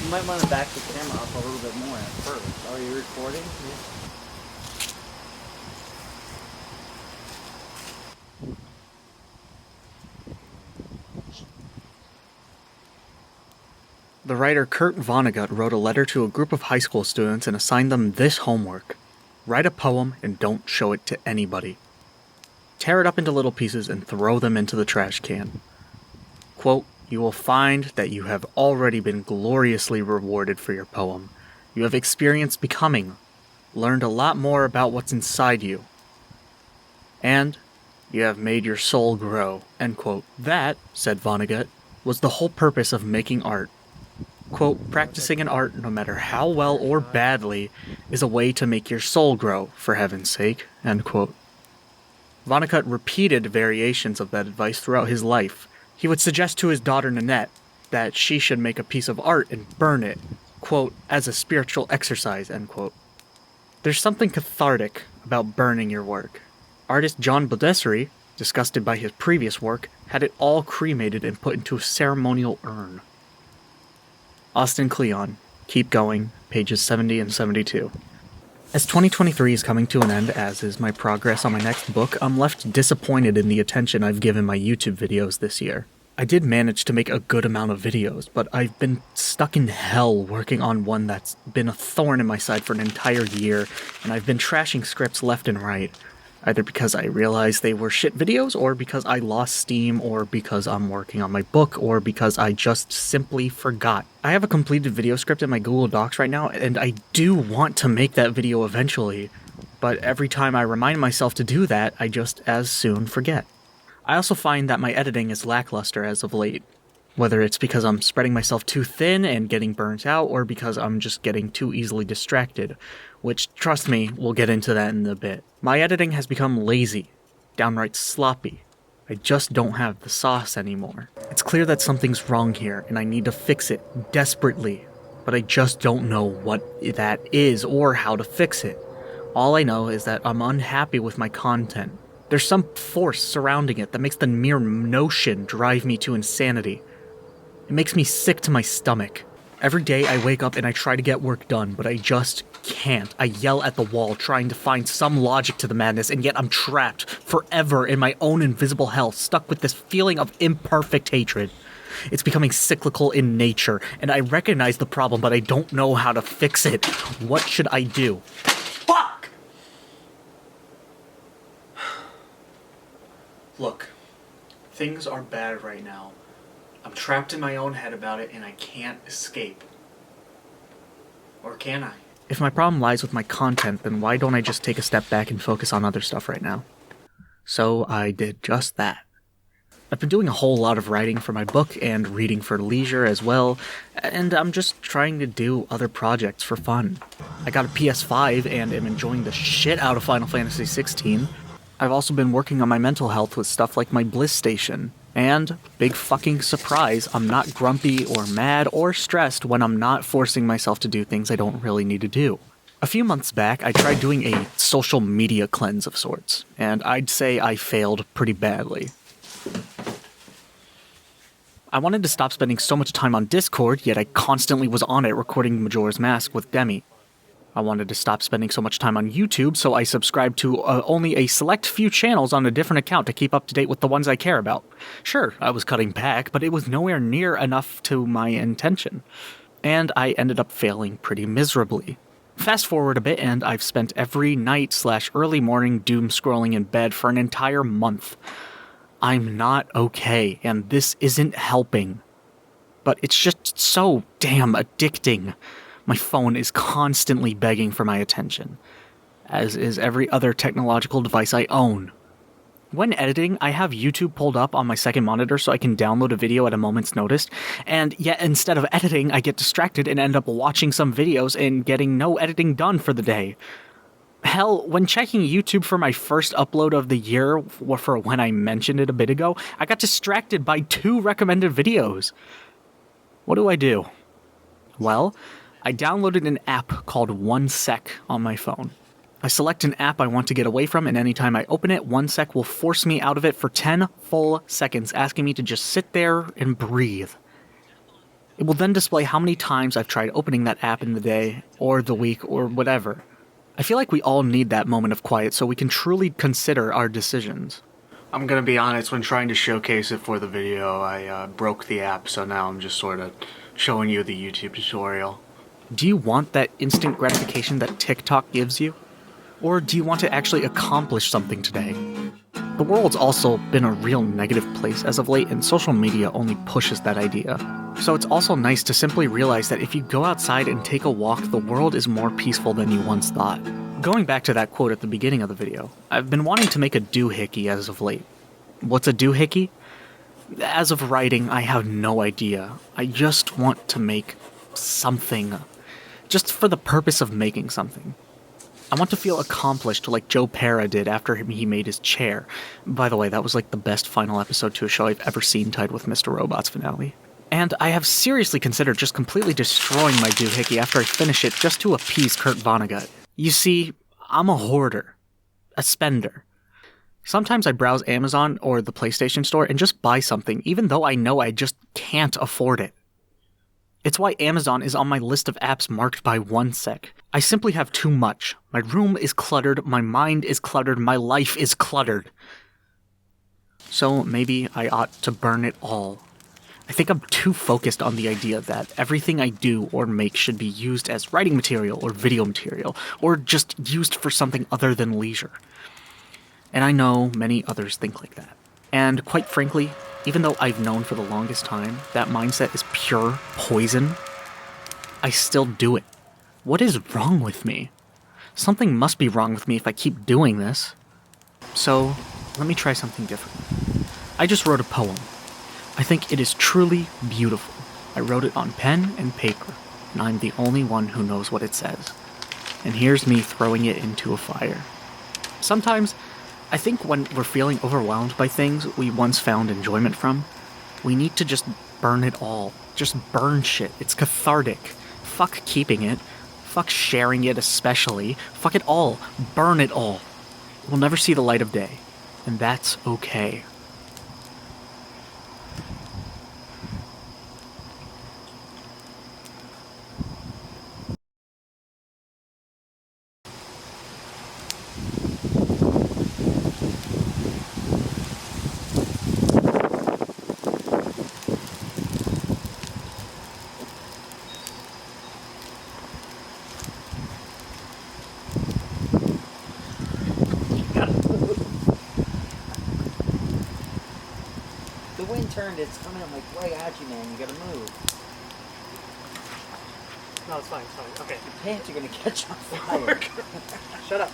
You might want to back the camera up a little bit more at first. Are you recording? The writer Kurt Vonnegut wrote a letter to a group of high school students and assigned them this homework. Write a poem and don't show it to anybody. Tear it up into little pieces and throw them into the trash can. Quote, "You will find that you have already been gloriously rewarded for your poem. You have experienced becoming, learned a lot more about what's inside you, and you have made your soul grow." End quote. That, said Vonnegut, was the whole purpose of making art. Quote, "Practicing an art, no matter how well or badly, is a way to make your soul grow, for heaven's sake." End quote. Vonnegut repeated variations of that advice throughout his life. He would suggest to his daughter Nanette that she should make a piece of art and burn it, quote, "as a spiritual exercise," end quote. There's something cathartic about burning your work. Artist John Baldessari, disgusted by his previous work, had it all cremated and put into a ceremonial urn. Austin Kleon, Keep Going, pages 70 and 72. As 2023 is coming to an end, as is my progress on my next book, I'm left disappointed in the attention I've given my YouTube videos this year. I did manage to make a good amount of videos, but I've been stuck in hell working on one that's been a thorn in my side for an entire year, and I've been trashing scripts left and right. Either because I realized they were shit videos, or because I lost steam, or because I'm working on my book, or because I just simply forgot. I have a completed video script in my Google Docs right now, and I do want to make that video eventually, but every time I remind myself to do that, I just as soon forget. I also find that my editing is lackluster as of late. Whether it's because I'm spreading myself too thin and getting burnt out, or because I'm just getting too easily distracted, which, trust me, we'll get into that in a bit. My editing has become lazy, downright sloppy. I just don't have the sauce anymore. It's clear that something's wrong here, and I need to fix it desperately, but I just don't know what that is or how to fix it. All I know is that I'm unhappy with my content. There's some force surrounding it that makes the mere notion drive me to insanity. It makes me sick to my stomach. Every day I wake up and I try to get work done, but I just can't. I yell at the wall trying to find some logic to the madness, and yet I'm trapped forever in my own invisible hell, stuck with this feeling of imperfect hatred. It's becoming cyclical in nature, and I recognize the problem, but I don't know how to fix it. What should I do? Fuck! Look, things are bad right now. I'm trapped in my own head about it, and I can't escape. Or can I? If my problem lies with my content, then why don't I just take a step back and focus on other stuff right now? So I did just that. I've been doing a whole lot of writing for my book and reading for leisure as well, and I'm just trying to do other projects for fun. I got a PS5 and am enjoying the shit out of Final Fantasy XVI. I've also been working on my mental health with stuff like my Bliss Station. And, big fucking surprise, I'm not grumpy or mad or stressed when I'm not forcing myself to do things I don't really need to do. A few months back, I tried doing a social media cleanse of sorts, and I'd say I failed pretty badly. I wanted to stop spending so much time on Discord, yet I constantly was on it recording Majora's Mask with Demi. I wanted to stop spending so much time on YouTube, so I subscribed to only a select few channels on a different account to keep up to date with the ones I care about. Sure, I was cutting back, but it was nowhere near enough to my intention. And I ended up failing pretty miserably. Fast forward a bit, and I've spent every night/early morning doom scrolling in bed for an entire month. I'm not okay, and this isn't helping. But it's just so damn addicting. My phone is constantly begging for my attention, as is every other technological device I own. When editing, I have YouTube pulled up on my second monitor so I can download a video at a moment's notice, and yet instead of editing, I get distracted and end up watching some videos and getting no editing done for the day. Hell, when checking YouTube for my first upload of the year, or for when I mentioned it a bit ago, I got distracted by 2 recommended videos. What do? Well, I downloaded an app called 1sec on my phone. I select an app I want to get away from, and anytime I open it, 1sec will force me out of it for 10 full seconds, asking me to just sit there and breathe. It will then display how many times I've tried opening that app in the day, or the week, or whatever. I feel like we all need that moment of quiet so we can truly consider our decisions. I'm gonna be honest, when trying to showcase it for the video, I broke the app, so now I'm just sort of showing you the YouTube tutorial. Do you want that instant gratification that TikTok gives you? Or do you want to actually accomplish something today? The world's also been a real negative place as of late, and social media only pushes that idea. So it's also nice to simply realize that if you go outside and take a walk, the world is more peaceful than you once thought. Going back to that quote at the beginning of the video, I've been wanting to make a doohickey as of late. What's a doohickey? As of writing, I have no idea. I just want to make something. Just for the purpose of making something. I want to feel accomplished like Joe Pera did after he made his chair. By the way, that was like the best final episode to a show I've ever seen, tied with Mr. Robot's finale. And I have seriously considered just completely destroying my doohickey after I finish it just to appease Kurt Vonnegut. You see, I'm a hoarder. A spender. Sometimes I browse Amazon or the PlayStation Store and just buy something, even though I know I just can't afford it. It's why Amazon is on my list of apps marked by 1 sec. I simply have too much. My room is cluttered, my mind is cluttered, my life is cluttered. So maybe I ought to burn it all. I think I'm too focused on the idea that everything I do or make should be used as writing material or video material, or just used for something other than leisure. And I know many others think like that. And quite frankly, even though I've known for the longest time that mindset is pure poison, I still do it. What is wrong with me? Something must be wrong with me if I keep doing this. So, let me try something different. I just wrote a poem. I think it is truly beautiful. I wrote it on pen and paper, and I'm the only one who knows what it says. And here's me throwing it into a fire. Sometimes, I think when we're feeling overwhelmed by things we once found enjoyment from, we need to just burn it all. Just burn shit. It's cathartic. Fuck keeping it. Fuck sharing it especially. Fuck it all. Burn it all. It will never see the light of day. And that's okay. The wind turned, it's coming up like right at you, man. You gotta move. No, it's fine, it's fine. Okay. Your pants are gonna catch on fire. Shut up.